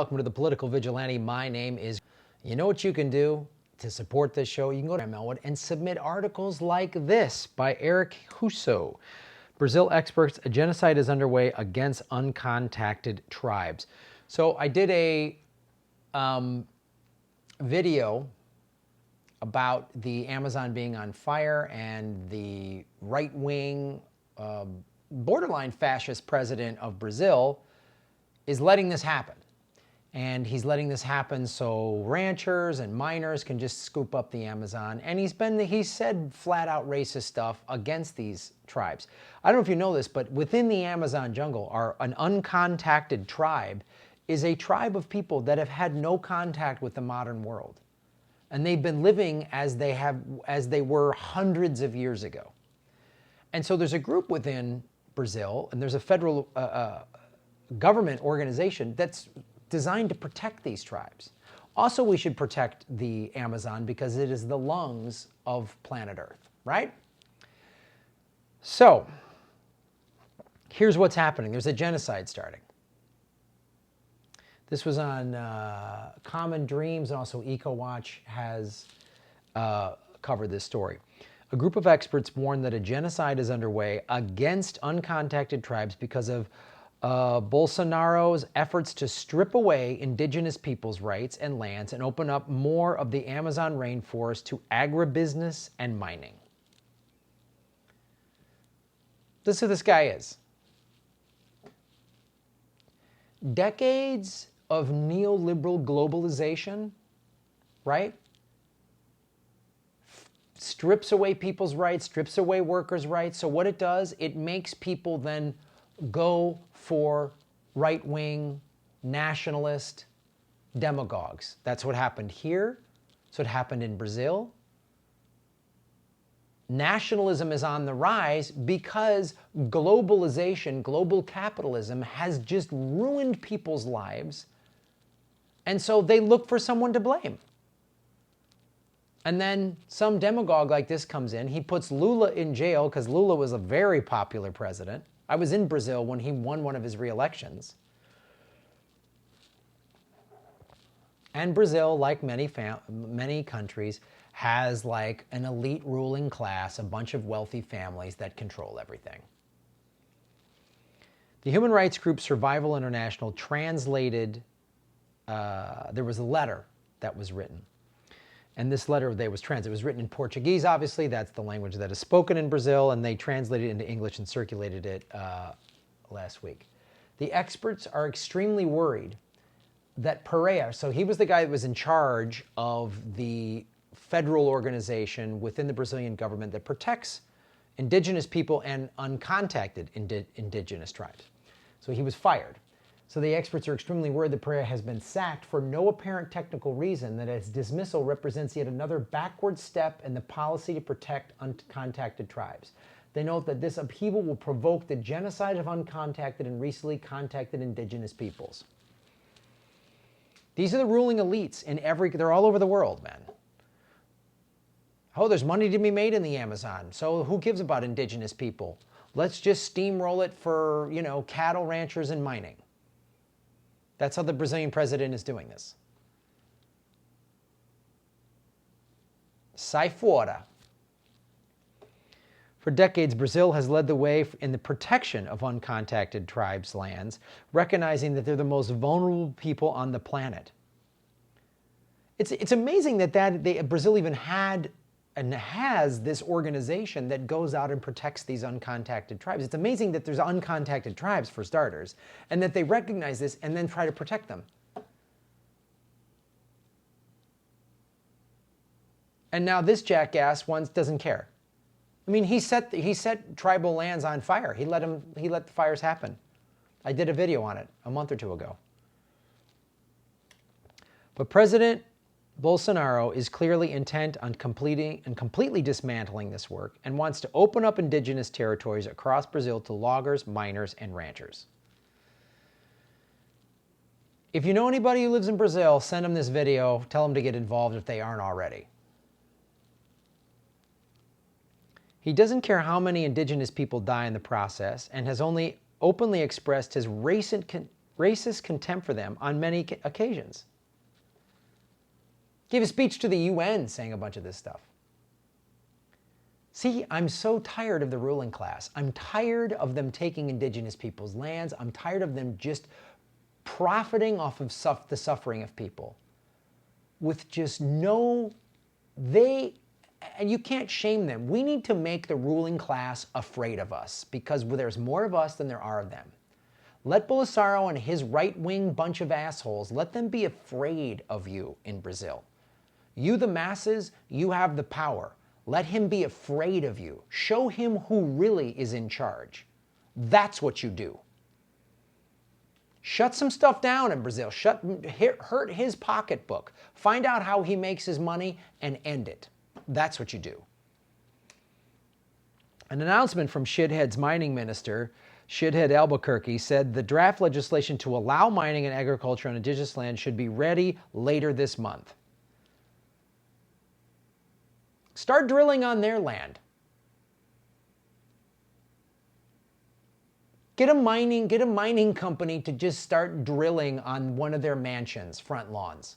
Welcome to the Political Vigilante. My name is... You know what you can do to support this show? You can go to Elwood and submit articles like this by Eric Husso. Brazil experts, a genocide is underway against uncontacted tribes. So I did a video about the Amazon being on fire and the right-wing, borderline fascist president of Brazil is letting this happen. And he's letting this happen so ranchers and miners can just scoop up the Amazon. And he's said flat out racist stuff against these tribes. I don't know if you know this, but within the Amazon jungle an uncontacted tribe is a tribe of people that have had no contact with the modern world. And they've been living as they were hundreds of years ago. And so there's a group within Brazil, and there's a federal government organization that's designed to protect these tribes. Also, we should protect the Amazon because it is the lungs of planet Earth, right? So, here's what's happening. There's a genocide starting. This was on Common Dreams, and also EcoWatch has covered this story. A group of experts warn that a genocide is underway against uncontacted tribes because of Bolsonaro's efforts to strip away indigenous people's rights and lands and open up more of the Amazon rainforest to agribusiness and mining. This is who this guy is. Decades of neoliberal globalization, right? Strips away people's rights, strips away workers' rights. So what it does, it makes people then go for right-wing, nationalist demagogues. That's what happened here. That's what happened in Brazil. Nationalism is on the rise because globalization, global capitalism has just ruined people's lives. And so they look for someone to blame. And then some demagogue like this comes in. He puts Lula in jail because Lula was a very popular president. I was in Brazil when he won one of his re-elections. And Brazil, like many countries, has like an elite ruling class, a bunch of wealthy families that control everything. The human rights group Survival International translated, there was a letter that was written. And this letter it was written in Portuguese, obviously. That's the language that is spoken in Brazil, and they translated it into English and circulated it last week. The experts are extremely worried that Pereira, so he was the guy that was in charge of the federal organization within the Brazilian government that protects indigenous people and uncontacted indigenous tribes. So he was fired. So the experts are extremely worried that Pereira has been sacked for no apparent technical reason, that his dismissal represents yet another backward step in the policy to protect uncontacted tribes. They note that this upheaval will provoke the genocide of uncontacted and recently contacted indigenous peoples. These are the ruling elites they're all over the world, man. Oh, there's money to be made in the Amazon, so who gives about indigenous people? Let's just steamroll it for, cattle ranchers and mining. That's how the Brazilian president is doing this. Sai fora. For decades, Brazil has led the way in the protection of uncontacted tribes' lands, recognizing that they're the most vulnerable people on the planet. It's amazing that Brazil even had and has this organization that goes out and protects these uncontacted tribes. It's amazing that there's uncontacted tribes, for starters, and that they recognize this and then try to protect them. And now this jackass doesn't care. I mean, he set tribal lands on fire. He let the fires happen. I did a video on it a month or two ago. But President Bolsonaro is clearly intent on completing and completely dismantling this work and wants to open up indigenous territories across Brazil to loggers, miners, and ranchers. If you know anybody who lives in Brazil, send them this video. Tell them to get involved if they aren't already. He doesn't care how many indigenous people die in the process and has only openly expressed his racist contempt for them on many occasions. Gave a speech to the UN saying a bunch of this stuff. See, I'm so tired of the ruling class. I'm tired of them taking indigenous people's lands. I'm tired of them just profiting off of the suffering of people with just and you can't shame them. We need to make the ruling class afraid of us because there's more of us than there are of them. Let Bolsonaro and his right-wing bunch of assholes, let them be afraid of you in Brazil. You, the masses, you have the power. Let him be afraid of you. Show him who really is in charge. That's what you do. Shut some stuff down in Brazil. Hurt his pocketbook. Find out how he makes his money and end it. That's what you do. An announcement from Shithead's mining minister, Shithead Albuquerque, said the draft legislation to allow mining and agriculture on indigenous land should be ready later this month. Start drilling on their land. Get a mining company to just start drilling on one of their mansions' front lawns.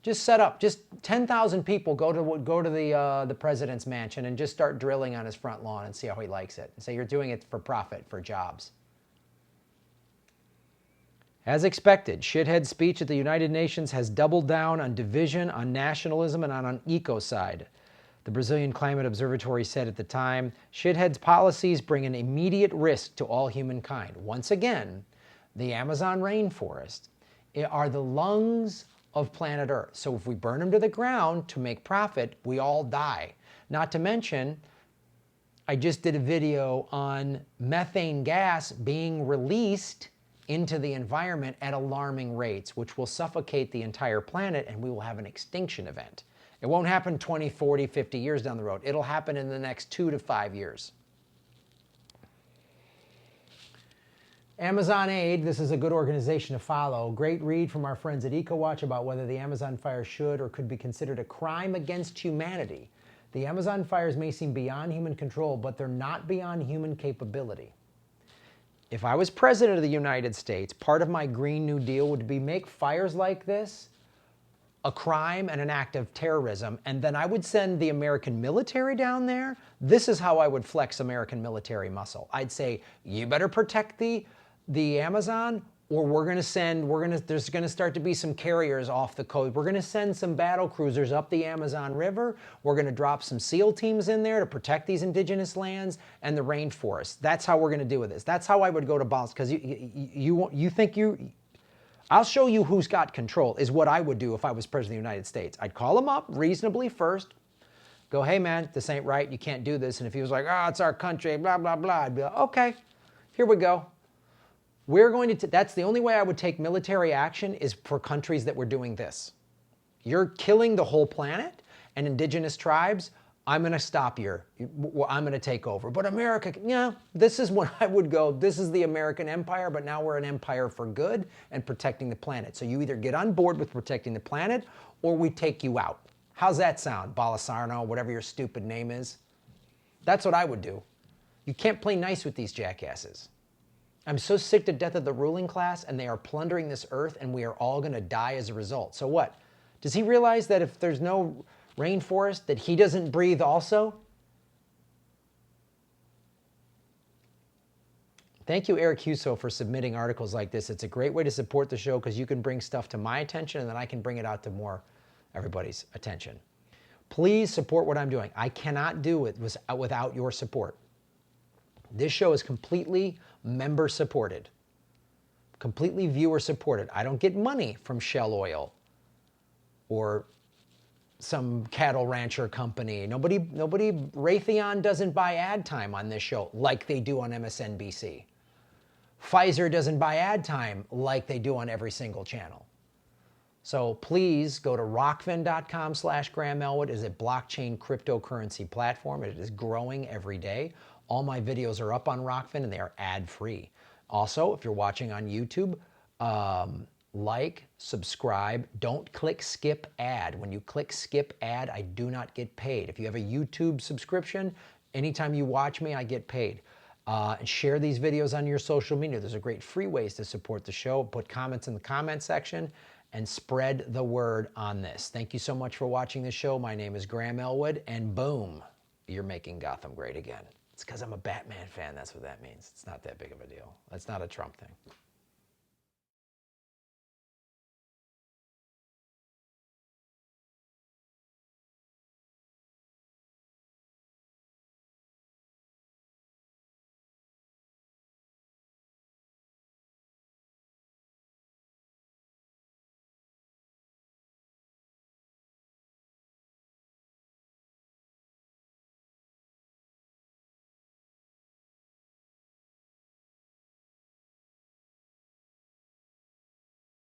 Just set up, just 10,000 people go to the president's mansion and just start drilling on his front lawn and see how he likes it. And say you're doing it for profit, for jobs. As expected, Shithead's speech at the United Nations has doubled down on division, on nationalism, and on ecocide. The Brazilian Climate Observatory said at the time, Shithead's policies bring an immediate risk to all humankind. Once again, the Amazon rainforest are the lungs of planet Earth. So if we burn them to the ground to make profit, we all die. Not to mention, I just did a video on methane gas being released into the environment at alarming rates, which will suffocate the entire planet and we will have an extinction event. It won't happen 20, 40, 50 years down the road. It'll happen in the next 2 to 5 years. Amazon Aid, this is a good organization to follow. Great read from our friends at EcoWatch about whether the Amazon fire should or could be considered a crime against humanity. The Amazon fires may seem beyond human control, but they're not beyond human capability. If I was president of the United States, part of my Green New Deal would be make fires like this a crime and an act of terrorism, and then I would send the American military down there. This is how I would flex American military muscle. I'd say, you better protect the Amazon, or there's gonna start to be some carriers off the coast. We're gonna send some battle cruisers up the Amazon River. We're gonna drop some SEAL teams in there to protect these indigenous lands and the rainforest. That's how we're gonna do with this. That's how I would go to balance, because I'll show you who's got control, is what I would do if I was president of the United States. I'd call him up reasonably first, go, hey man, this ain't right, you can't do this. And if he was like, oh, it's our country, blah, blah, blah, I'd be like, okay, here we go. We're going to, that's the only way I would take military action is for countries that were doing this. You're killing the whole planet and indigenous tribes, I'm going to stop you. I'm going to take over. But America, yeah, this is when I would go, this is the American empire, but now we're an empire for good and protecting the planet. So you either get on board with protecting the planet or we take you out. How's that sound, Bolsonaro, whatever your stupid name is? That's what I would do. You can't play nice with these jackasses. I'm so sick to death of the ruling class, and they are plundering this earth, and we are all going to die as a result. So what? Does he realize that if there's no rainforest, that he doesn't breathe also? Thank you, Eric Huso, for submitting articles like this. It's a great way to support the show because you can bring stuff to my attention and then I can bring it out to more everybody's attention. Please support what I'm doing. I cannot do it without your support. This show is completely member supported, completely viewer supported. I don't get money from Shell Oil or some cattle rancher company. Nobody, Raytheon doesn't buy ad time on this show like they do on MSNBC. Pfizer doesn't buy ad time like they do on every single channel. So please go to rockfin.com/Graham Elwood. It is a blockchain cryptocurrency platform. It is growing every day. All my videos are up on Rockfin and they are ad-free. Also, if you're watching on YouTube, like, subscribe, don't click skip ad. When you click skip ad, I do not get paid. If you have a YouTube subscription, anytime you watch me, I get paid. And share these videos on your social media. There's a great free ways to support the show. Put comments in the comment section and spread the word on this. Thank you so much for watching the show. My name is Graham Elwood, and boom, you're making Gotham great again. It's because I'm a Batman fan. That's what that means. It's not that big of a deal. That's not a Trump thing.